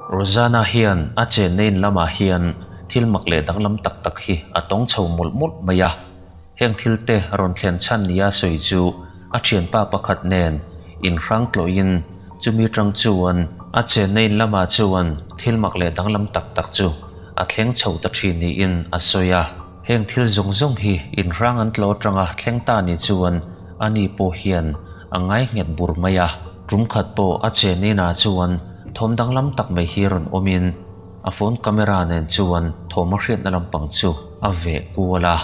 Rosanna hian a chen nein lama hian thil mak le danglam tak tak hi atong chho mul mul maya heng thil te ron thlen chan nia soi chu a thian pa pakhat nen in rang tloin chumi tang chuan a chen nein lama chuan thil mak le danglam tak tak chu a thleng chho ta thi ni in a soya heng thil zong zong hi in rang an tlo tanga thleng ta ni chuan ani po hian angai nget bur maya rum khat po a chen ni na chuan thom danglam tak mai hi ron omin a phone camera nen chuan thoma hriat na lampang chu a ve kuala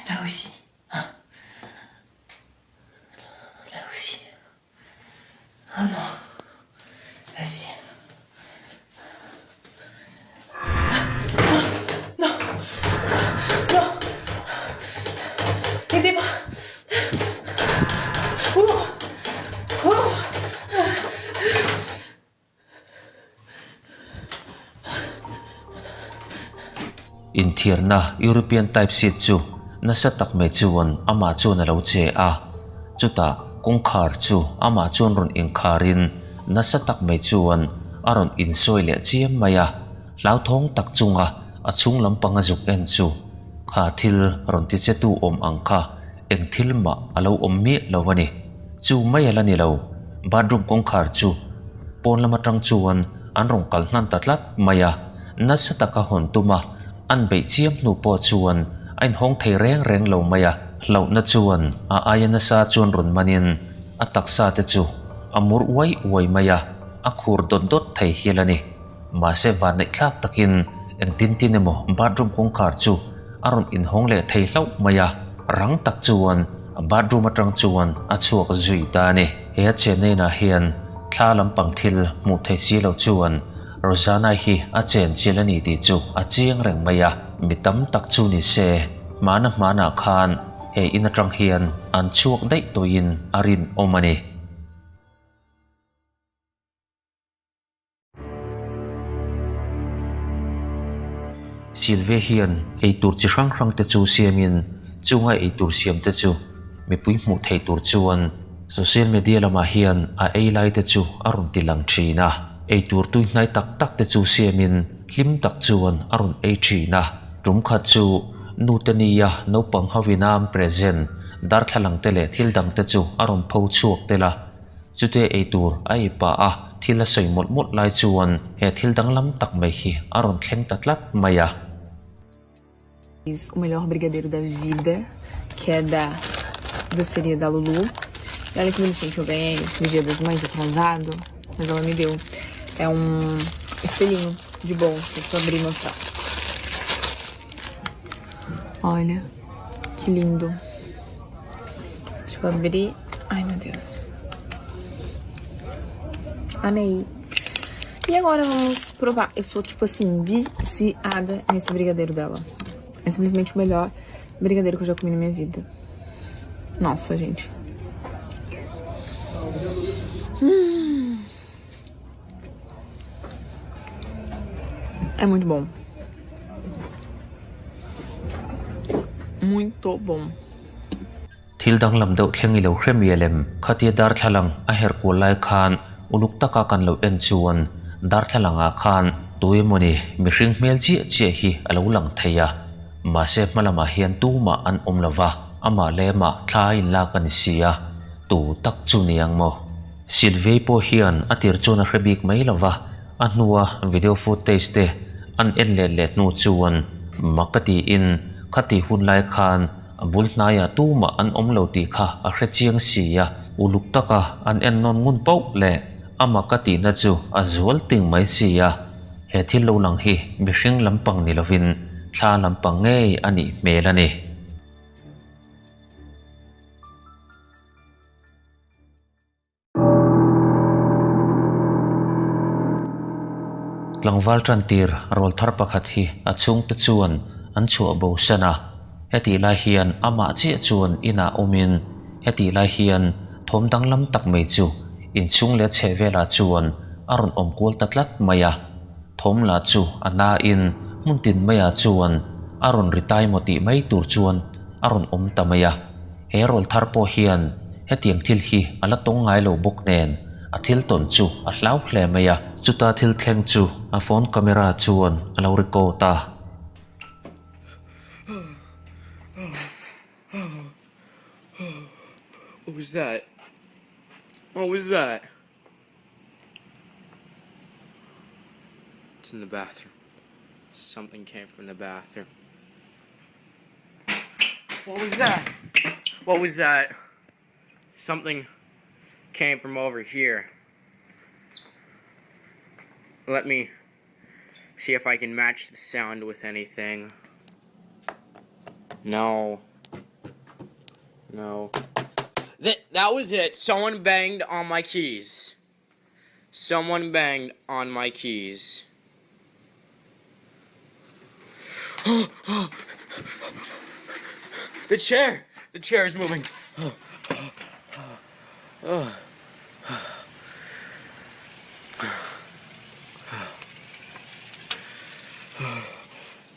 Là aussi. Hein? Là aussi. Oh non. Vas-y. Non. Non. Aidez-moi. Ouvre. Ouvre. in thirna European type seat chu nasa tak mai chuan ama chu na lo che a chuta kongkhar chu ama chun ron inkharin nasa tak mai chuan aron insoi le chiam maya lau thong tak chunga a chung lampanga juk en chu kha thil ron ti che tu om angkha eng thil ma alo om mi lowani chu mai ala ni lo bathroom kongkhar chu pon lama tang chuan an rong kal hnan tatlat maya nasa taka hon tuma an be chiam nu po chuan ain hong thei reng reng lo maya lo na chuan a ayana sa chuan run manin a taksa te chu amur wai wai maya a khur dot dot thei hialani ma se van nei thlak takin eng tin tin emo bathroom kongkhar chu aron in hong le thei hlau maya rang tak chuan bathroom atang chuan a chuak zui ta ni he chennai na hian thla lampang thil mu thei si lo chuan Rosanna hi a chen chilani ti chu a chiang reng maya mitam tak chu ni se mana khan he in atang hian an chuak dai toin arin omani Silve hian ei tur chi rang rang te chu siamin chunga ei tur siam te chu mi pui mu thei tur chuan social media lama hian a ei lai te chu arun tilang thina ei tur tui hnai tak tak te chu siamin hlim tak chuan arun ei thina rum khat chu nutania no pang hawinam present dar thalang te le thil dang te chu aron pho chuak te la chute ei tur ai pa a thila soi mot mot lai chuan he thil dang lam tak mai hi aron thleng tatlat maya o melhor brigadeiro da vida, que é da doceria da Lulu. E olha que bonitinho que eu ganhei no Dia das Mães atrasado, mas ela me deu. É um espelhinho de bolsa, deixa eu abrir e mostrar. Olha, que lindo. Deixa eu abrir. Ai, meu Deus. Amei. E agora vamos provar. Eu sou, tipo assim, viciada nesse brigadeiro dela. É simplesmente o melhor brigadeiro que eu já comi na minha vida. Nossa, gente. É muito bom. Muito bom. Thil dang lam deuh thleng i lo hrem yelem khatia dar thalang a her ko lai khan uluk taka kan lo en chuan dar thalanga khan tuimoni mi hring hmel chi che hi alo lang theya ma se malama hian tu ma an omlova ama lema thlai la kan sia tu tak chu niang mo silvei po hian atir chuna hrebik mai lova anua video footage te an en le nu chuan makati in khá ti hun lai khan a bul hnaiah tuma an awm lo ti kha a hre chiang sia uluk taka an en non ngun pau le ama ka ti na chu a zual ting mai sia he thil lo lang hi mi hring lampang ni lovin thla lampang nge ani hmel ani tlangwal trantir rol thar pakhat hi a chung te chuan an chhuah bo sana heti lai hian ama chi chuan ina umin heti lai hian thom dang lam tak mai chu in chung le che vela chuan aron om kul tatlat maya thom la chu ana in muntin maya chuan aron ritai moti mai tur chuan aron om tamaya he rol thar po hian hetiang thil hi ala tong ngai lo bok nen a thil ton chu a hlau hle maya chuta thil thleng chu a phone camera chuan alo record ta What was that? What was that? It's in the bathroom. Something came from the bathroom. What was that? What was that? Something came from over here. Let me see if I can match the sound with anything. No. No. That was it. Someone banged on my keys. Someone banged on my keys. The chair! The chair is moving.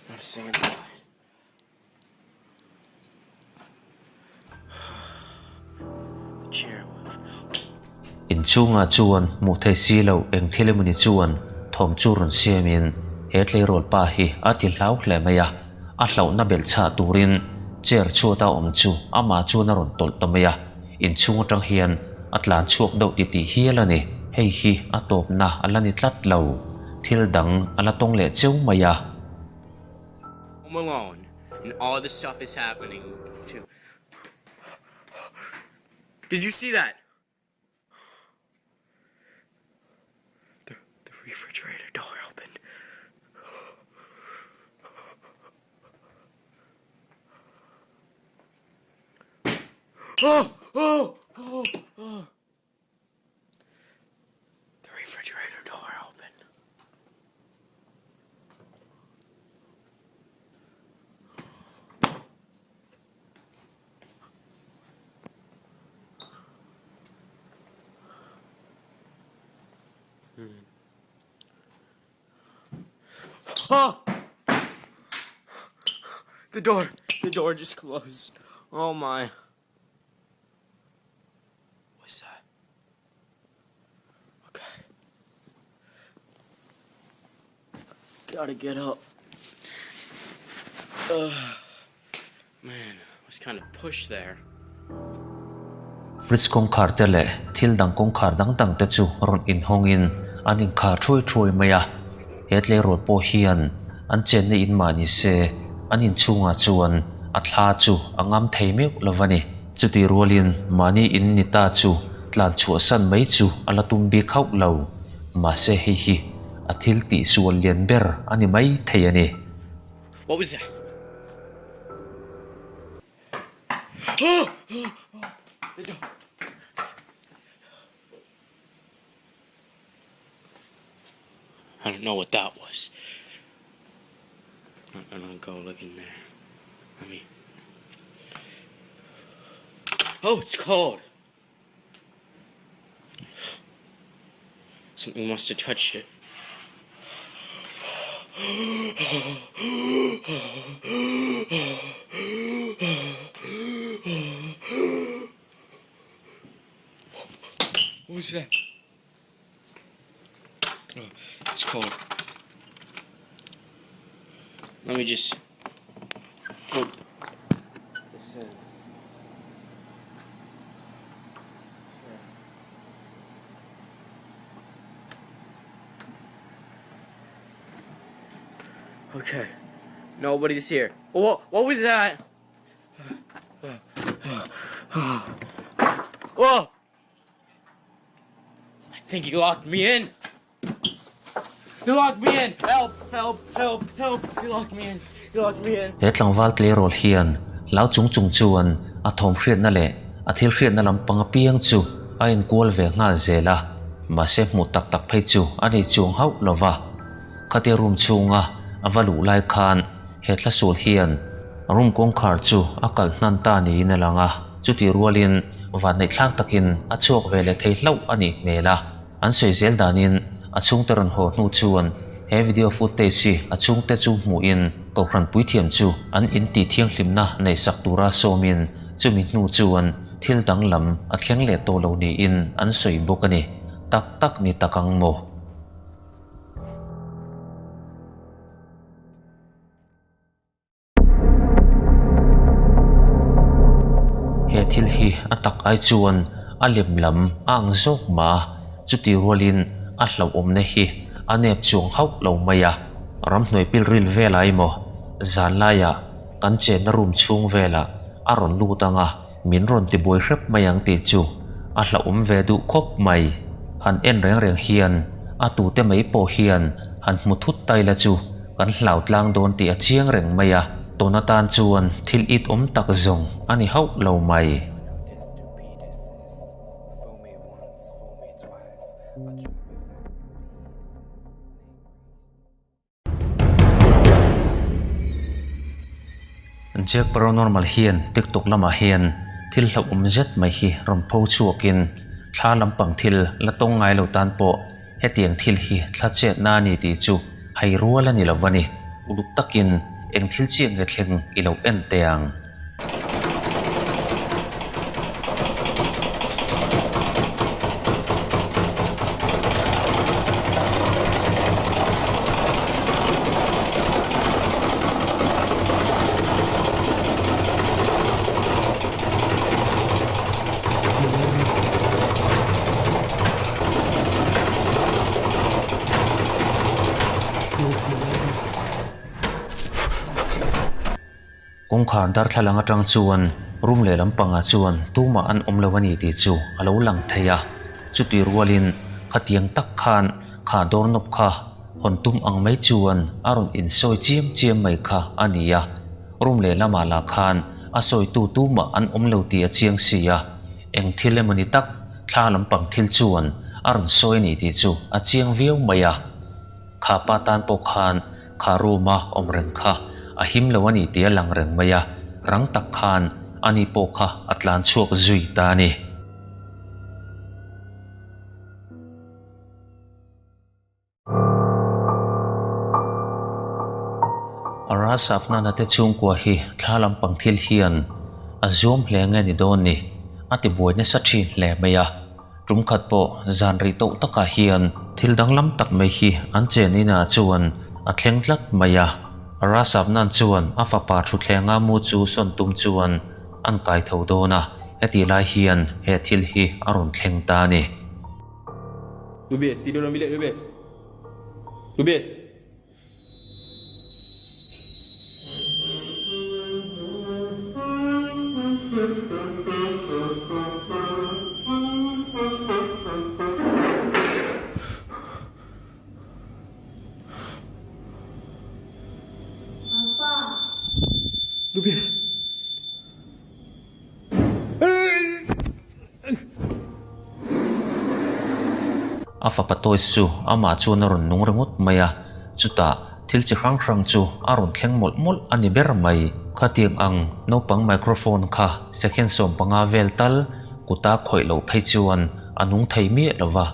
Not a sound inside. The chair moved. in chunga chuan mu thei si lo eng thilemani chuan thom chu ron siamin he tlei rol pa hi a ti hlau hle maya a hlau na bel cha turin chair chuata om chu ama chu na ron tol tamaya in chung atang hian atlan chuak do ti ti hialani hei hi atop na alani tlat lo thil dang ala tong le cheu maya Home alone, and all this stuff is happening too. Did you see that? The refrigerator door opened. Oh. The refrigerator door opened. Oh! The door just closed. Oh my. What's that? Okay. Gotta get up. Man, I was kind of pushed there. fridge kong khar te le thil dang kong khar dang dang te chu ron in hongin anin khar throi throi maya he tlei rol po hian an chen ni in mani se anin chunga chuan a thla chu angam thei meu lovani chuti rolin mani in ni ta chu tlan chua san mai chu ala tum bi khau lo ma se hi a thil ti sual lian ber ani mai thei ani What was that? The door. I don't know what that was. I'm gonna go look in there. Let me. Oh, it's cold. Something must have touched it. What was that? Oh, it's cold. Let me just put this in. Okay. Nobody's here. What was that? Whoa! I think he locked me in. He locked me in. Help! Help! Help! Help! He locked me in. He locked me in. he tlangwal tle rol hian lau chung chuan a thom hriat na le a thil hriat na lampang a piang chu a in kual ve nga zela ma se mu tak tak phei chu ani chung hau lova khate room chunga avalu lai khan he thla sul hian room kong khar chu akal nan ta ni na langa chuti rualin van nei thlang takin a chuak ve le thei hlau ani mela an sei zel danin a chung taron ho hnu chuan he video footage si a chung te chu mu in ko khran pui thiam chu an in ti thiang hlimna nei sak tura somin chumi hnu chuan thil dang lam a thleng le to lo ni in an soi bok ani tak tak ni takang mo he thil hi atak ai chuan a lem lam ang zok ma chuti rolin a hlau om ne hi anep chung hau lo maya ram hnoi pil ril velai mo zan laya kan che na room chung vela aron lu tanga min ron ti boi hrep mayang ti chu a hlau om ve du khop mai han en reng reng hian a tu te mai po hian han muthut tai la chu kan hlau tlang don ti a chiang reng maya tonatan chuan thil it om tak zong ani hau lo mai Jack paranormal hian tiktok lama hian thil hlau zet mai hi ram pho chuakin thla lampang thil la tong ngai lo tan po hetiang thil hi thla che na ni ti chu hai ruala ni lovani uluk takin eng thil chiang nge thleng ilo en teang kong khan dar thalang atang chuan room le lampanga chuan tuma an omlawani ti chu alo lang theya chuti rualin khatiang tak khan kha dornop kha hontum ang mai chuan aron in soi chiam mai kha ania room le lama la khan a soi tu tuma an omlo ti a chiang sia eng thile mani tak thla lampang thil chuan aron soi ni ti chu a chiang viau maya kha patan po khan kha ruma omreng kha ahim lawani tia lang reng maya rang tak khan ani po kha atlan chuak zui ta ni ara safna na te chung kwa hi thlalam pang thil hian azom hlenga ni don ni ati boine sathi le maya rum khat po zan ri to taka hian thil danglam tak mai hi an cheni na chuan a thleng tlat maya ara sabnan chuan a fapa thu thlenga mu chu son tum chuan an kai tho dona heti lai hian he thil hi aron thleng ta ni Lubis, tidur dalam bilik Lubis. Lubis. Lubis. afa patoi su ama chu naron nungrangut maya chuta thil chi hrang hrang chu aron thleng mol mol ani ber mai khatiang ang no pang microphone kha second som panga vel tal kuta khoi lo phei chuan anung thei mi lova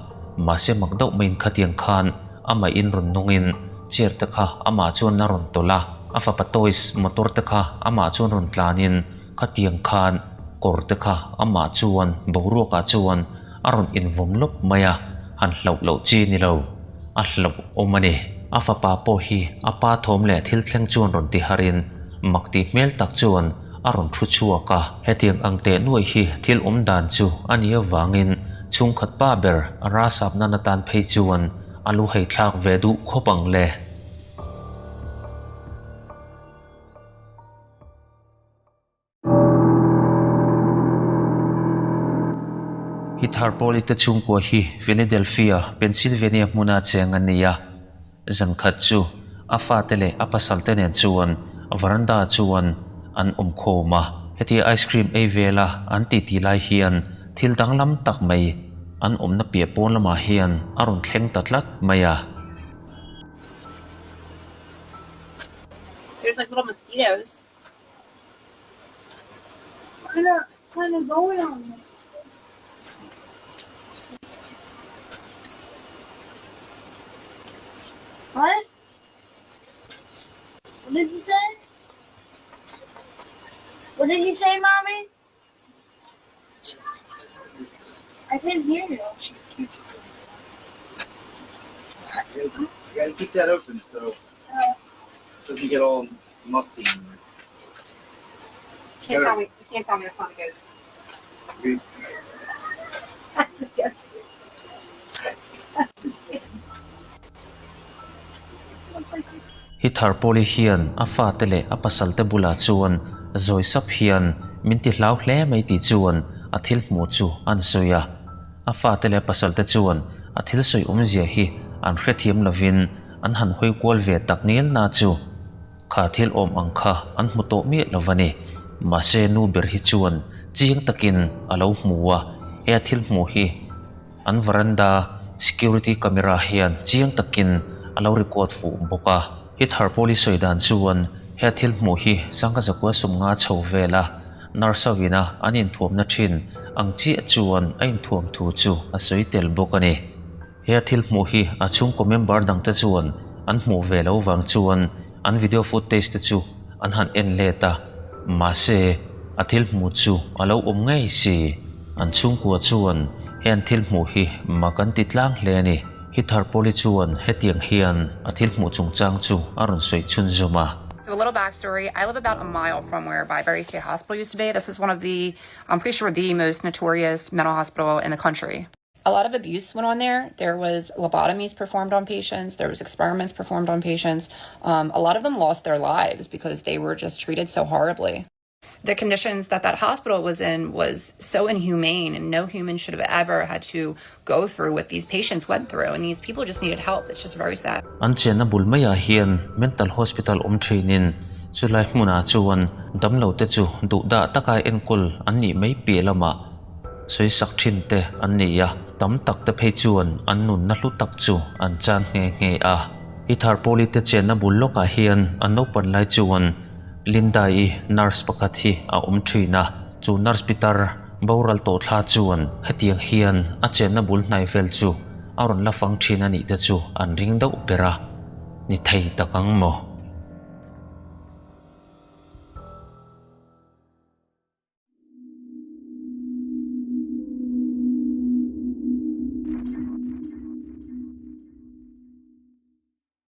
ma se makdo main khatiang khan ama in ron nungin chair ta kha ama chuan naron tola afa patois motor ta kha ama chuan ron tlanin khatiang khan kor ta kha ama chuan boru ka chuan aron invom lop maya han hlau lo chi ni lo a hlau omani afa pa po hi apa thom le thil thleng chuan ron ti harin makti mel tak chuan aron thu chua ka hetiang angte nuai hi thil dan chu ania wangin chung khat pa ber ara sap na tan phei chuan alu hei thlak ve du khopang le hi tharpoli te chung ko hi Philadelphia Pennsylvania muna cheng ania zan khat chu afa tele apasalte nen chuan varanda chuan an khoma heti ice cream ei vela an ti lai hian thil danglam tak mai an na pia pon lama hian arun thleng tatlat maya. There's like little mosquitoes. Kind of going on me. What? What did you say? What did you say, Mommy? I can't hear you. You gotta keep that open so it doesn't get all musty in there. You can't tell me to find good. Hi tharpoli hian afa tele apasalte bula chuan zoi sap hian minti hlau hle mai ti chuan athil mu chu an soya afa tele pasalte chuan athil soi zia hi an hrethiam lovin an han hoi kwal ve taknil na chu kha thil angkha an muto mi lovani ma se nu ber hi chuan chiang takin alo muwa he thil mu hi an varanda security camera hian chiang takin alo record fu boka hi tharpoli soidan chuan he thil mu hi sangka zakwa sumnga chhovela narsawina anin thuamna thin angchi chuan ain thuam thu chu a soitel bokani he thil mu hi achung ko member dang ta chuan an mu velo wang chuan an video footage te chu an han en leta ma se athil mu chu alo ngai si an chung ko chuan hen thil mu hi makan titlang hleni hi tharpoli chuan hetiang hian athil mu chungchang chu arun soi chun zuma. So a little backstory. I live about a mile from where Byberry State Hospital used to be. This is one of the, I'm pretty sure, the most notorious mental hospital in the country. A lot of abuse went on there. There was lobotomies performed on patients. There was experiments performed on patients. A lot of them lost their lives because they were just treated so horribly. The conditions that hospital was in was so inhumane, and no human should have ever had to go through what these patients went through, and these people just needed help. It's just very sad. An chena bulmaya hian mental hospital trainin chulai muna chuan damlo te chu du da takai enkul anni mai pe lama soi sak thin te anni ya tam tak te phei chuan an nun na hlu tak chu an chan nge a hi tharpoli te chena bulloka hian an no pan lai chuan Linda nurse pakhat hi a thina chu nurse pitar boral to thla chuan hetiang hian a chenna bul hnai vel chu aron la fang thina ni te chu an ring do pera ni thei takang mo